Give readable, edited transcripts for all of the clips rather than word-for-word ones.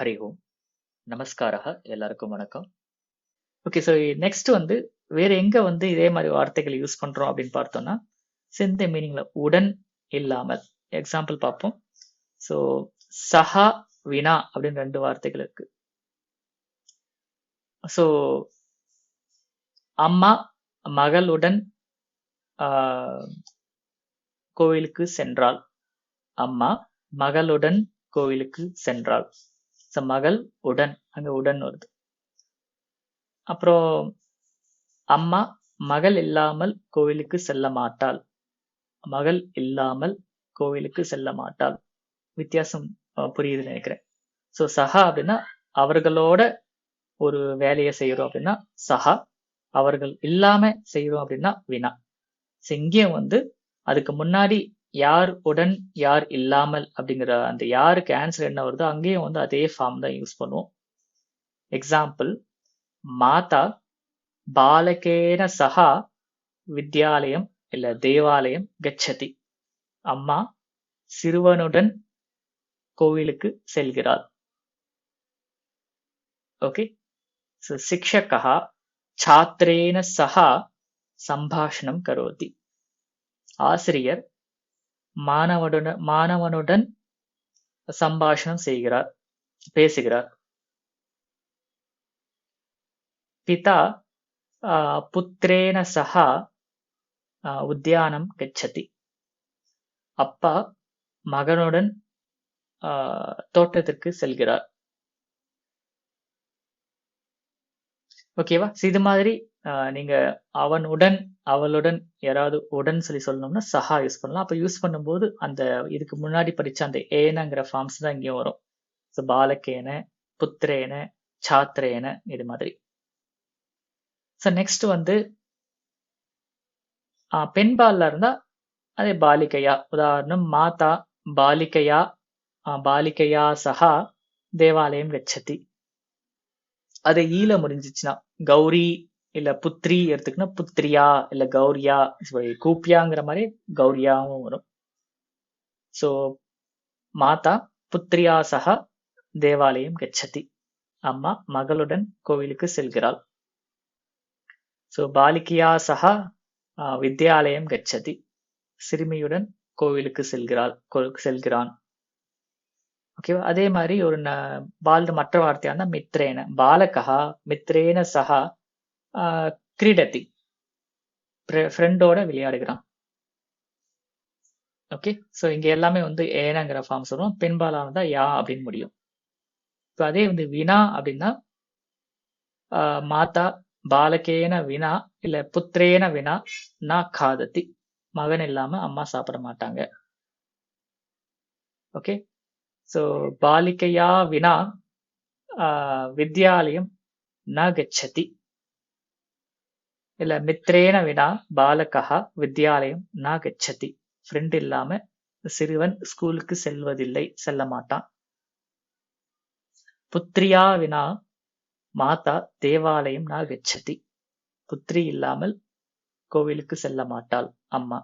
ஹரி ஓம். நமஸ்காரः. எல்லாருக்கும் வணக்கம். Okay, so next வந்து வேற எங்க வந்து இதே மாதிரி வார்த்தைகள் யூஸ் பண்றோம் அப்படின்னு பார்த்தோம்னா, செந்த மீனிங்ல உடன் இல்லாமல். எக்ஸாம்பிள் பார்ப்போம். ஸோ சஹா வினா அப்படின்னு 2 வார்த்தைகள் இருக்கு. ஸோ அம்மா மகளுடன் கோவிலுக்கு சென்றாள். அம்மா மகளுடன் கோவிலுக்கு சென்றாள். ஸோ மகள் உடன், அங்க உடன் வருது. அப்புறம் அம்மா மகள் இல்லாமல் கோவிலுக்கு செல்ல மாட்டாள். மகள் இல்லாமல் கோவிலுக்கு செல்ல மாட்டாள். வித்தியாசம் புரியுதுன்னு நினைக்கிறேன். ஸோ சஹா அப்படின்னா அவர்களோட ஒரு வேலையை செய்யறோம் அப்படின்னா சஹா, அவர்கள் இல்லாம செய்யறோம் அப்படின்னா வினா. இங்கேயும் வந்து அதுக்கு முன்னாடி யார் உடன் யார் இல்லாமல் அப்படிங்கிற அந்த யாருக்கு ஆன்சர் என்ன வருதோ அங்கேயும் வந்து அதே ஃபார்ம் தான் யூஸ் பண்ணுவோம். எக்ஸாம்பிள், மாதா பாலகேன சஹா வித்யாலயம் இல்ல தேவாலயம் கச்சதி. அம்மா சிறுவனுடன் கோவிலுக்கு செல்கிறாள். ஓகே, ஸோ சிக்ஷகः छात्रेण सह சம்பாஷணம் கரோதி. ஆசிரியர் மாணவனுடன் சம்பாஷணம் செய்கிறார், பேசுகிறார். பிதா புத்திரேன சஹ உத்யானம் கச்சதி. அப்பா மகனுடன் தோட்டத்திற்கு செல்கிறார். ஓகேவா? இது மாதிரி நீங்க அவனுடன் அவளுடன் யாராவது உடன் சொல்லி சொல்லணும்னா சஹா யூஸ் பண்ணலாம். அப்ப யூஸ் பண்ணும்போது அந்த இதுக்கு முன்னாடி படிச்ச அந்த ஏனங்கிற ஃபார்ம்ஸ் தான் இங்கேயும் வரும். ஸோ பாலகேன, புத்திரேன, சாத்திரேன, இது மாதிரி. ஸோ நெக்ஸ்ட் வந்து பெண்பால்ல இருந்தா அதே பாலிகையா. உதாரணம், மாதா பாலிகையா சஹா தேவாலயம் கச்சதி. அது ஈல முடிஞ்சிச்சுன்னா கௌரி இல்ல புத்ரி எடுத்துக்கினா புத்ரியா இல்ல கௌரியா, கூப்பியாங்கிற மாதிரி கௌரியாவும் வரும். ஸோ மாதா புத்ரியா சஹா தேவாலயம் கச்சதி. அம்மா மகளுடன் கோவிலுக்கு செல்கிறாள். ஸோ பாலிகையா சஹா வித்யாலயம் கச்சதி. சிறுமியுடன் கோவிலுக்கு செல்கிறான். ஓகேவா? அதே மாதிரி ஒரு மற்ற வார்த்தையா இருந்தா மித்ரேன. பாலகா மித்ரேன சஹா கிரீடதி. ஃப்ரெண்டோட விளையாடுகிறான். ஓகே, ஸோ இங்க எல்லாமே வந்து ஏனங்கிற ஃபார்ம்ஸ் வரும். பெண்பாலா இருந்தா யா அப்படின்னு முடியும். இப்போ அதே வந்து வினா அப்படின்னா மாதா பாலகேன வினா இல்ல புத்திரேன வினா நா காததி. மகன் இல்லாம அம்மா சாப்பிட மாட்டாங்க. ஓகே, ஸோ பாலிகையா வினா வித்யாலயம் ந கச்சதி. இல்ல மித்ரேன வினா பாலகா வித்யாலயம் ந கச்சதி. ஃப்ரெண்ட் இல்லாம சிறுவன் ஸ்கூலுக்கு செல்ல மாட்டான். புத்ரியா வினா மாதா தேவாலயம் ந கச்சதி. புத்ரி இல்லாமல் கோவிலுக்கு செல்ல மாட்டாள் அம்மா.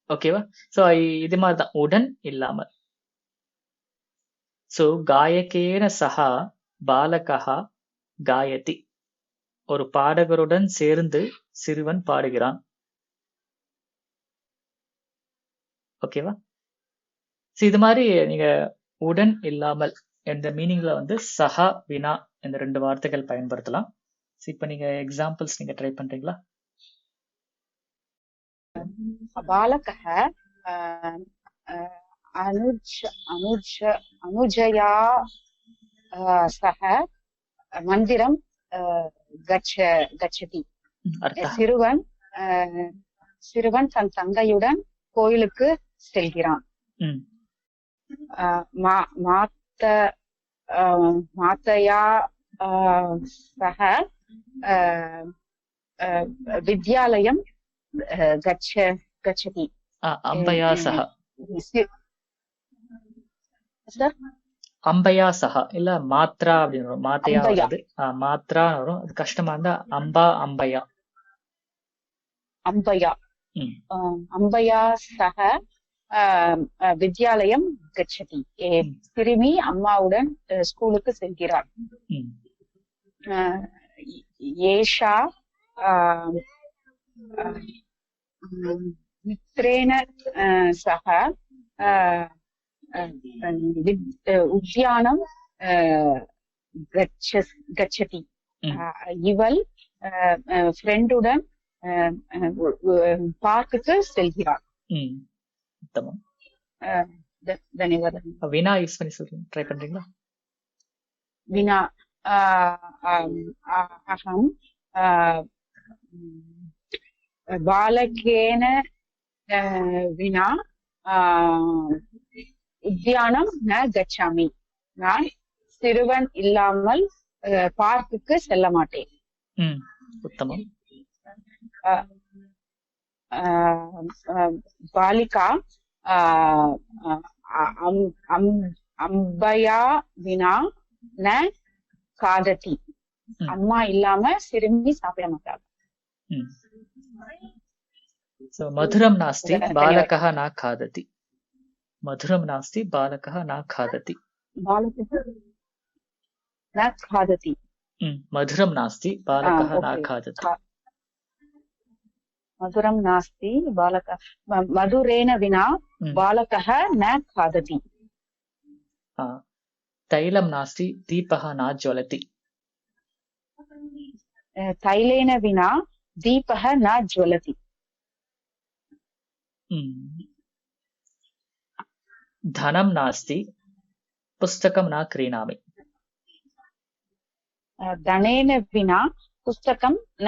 ஓகேவா? ஸோ இது மாதிரிதான் உடன் இல்லாமல். ஸோ காயகேன சஹா பாலகா காயதி. ஒரு பாடகருடன் சேர்ந்து சிறுவன் பாடுகிறான். ஓகேவா? இது மாதிரி நீங்க உடன் இல்லாமல் என்ற மீனிங்ல வந்து சஹா வினா இந்த 2 வார்த்தைகள் பயன்படுத்தலாம். இப்ப நீங்க எக்ஸாம்பிள்ஸ் நீங்க ட்ரை பண்றீங்களா? பாலகः அனுஜயா சஹ மந்திரம் கச்சதி. சிறுவன் தன் தங்கையுடன் கோயிலுக்கு செல்கிறான். மாத்தையா சஹ வித்யாலயம் கச்சதி. அம்பயா சஹா. அம்பயா சஹா இல்ல மாத்ரா அப்படின்னு வரும். மாத்தையா வராது, மாத்ரா வரும். அது கஷ்டமா இருந்தா அம்பயா. அம்பயா சஹ வித்யாலயம் கச்சதி. ம், சிறுமி அம்மாவுடன் ஸ்கூலுக்கு செல்கிறார். ம், அஹ் ஏஷா ஆஹ் அஹ் மித்ரேன சக அஹ் உத்யானம் கச்சதி. ம், இவள் ஃப்ரெண்டுடன் பார்க்குக்கு செல்கிறார். ம். உத்தமம். தன்யவாதம். வினா யூஸ் பண்ணி சொல்றீங்க, ட்ரை பண்றீங்களா? வினா அகம் பாலகேன வினா உத்யானம் ந கச்சாமி. நான் சிறுவன் இல்லாமல் பார்க்குக்கு செல்ல மாட்டேன். ம், உத்தமம். பாலிகா அம்பயா வினா ந காததி. ம், அம்மா இல்லாம சிறுமி சாப்பிட மாட்டாங்க. ம். So, மதுரம் நாஸ்தி பாலகः ந खादति. மதுரம் நாஸ்தி பாலகः ந खादति. ந காததி. மதுரம் நாஸ்தி பாலகः ந ஓகே. खादति. மதுரம் நாஸ்தி பாலக மதுரேன வினா ம். பாலகः ந காததி. ஆ. தைலம் நாஸ்தி தீபः ந ஜ்வலति. தைலேன வினா தீபः ந ஜ்வலதி. ம். धनं नास्ति पुस्तकं न क्रीणामि. धनेन विना पुस्तकं न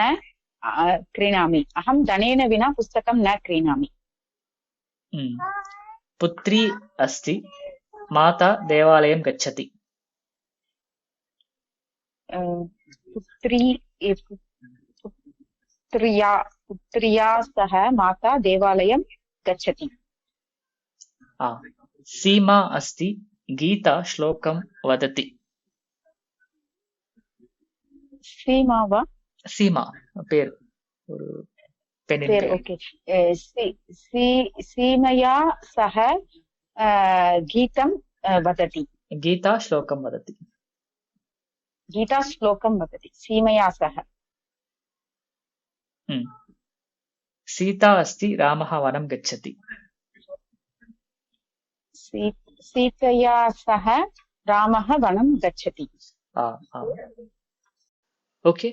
क्रीणामि. अहं धनेन विना पुस्तकं न क्रीणामि. पुत्री अस्ति माता देवालयं गच्छति. पुत्र्या सह माता देवालयं गच्छति. सीमा अस्ति गीता श्लोकं वदति. सीमा वा? सीमा पेर ஒரு பெண்ணின் पेर. பெயர். ओके. सीमया सह गीतं वदति. गीता श्लोकं वदति. गीता श्लोकं वदति. सीमया सह. सीता अस्ति रामः वनं गच्छति. सीतया सह रामः वनं गच्छति. ஓகே.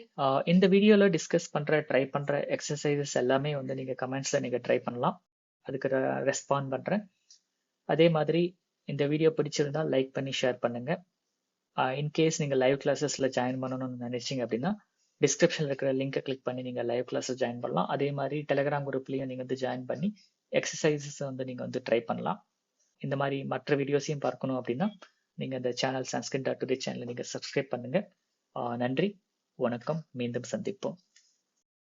இந்த வீடியோல டிஸ்கஸ் பண்ற ட்ரை பண்ற எக்ஸசைசஸ் எல்லாமே வந்து நீங்க கமெண்ட்ஸ்ல நீங்க ட்ரை பண்ணலாம். அதுக்கு ரெஸ்பாண்ட் பண்றேன். அதே மாதிரி இந்த வீடியோ பிடிச்சிருந்தா லைக் பண்ணி ஷேர் பண்ணுங்க. இன்கேஸ் நீங்க லைவ் கிளாஸஸ்ல ஜாயின் பண்ணணும்னு நினைச்சீங்க அப்படின்னா டிஸ்கிரிப்ஷன்ல இருக்கிற லிங்கை கிளிக் பண்ணி நீங்க லைவ் கிளாஸஸ் ஜாயின் பண்ணலாம். அதே மாதிரி டெலிகிராம் குரூப்லயும் நீங்க வந்து ஜாயின் பண்ணி எக்ஸசைசஸ் வந்து நீங்க வந்து ட்ரை பண்ணலாம். இந்த மாதிரி மற்ற வீடியோஸையும் பார்க்கணும் அப்படின்னா நீங்க இந்த சேனல் sanskrit.today சேனலை நீங்க சப்ஸ்கிரைப் பண்ணுங்க. நன்றி, வணக்கம், மீண்டும் சந்திப்போம்.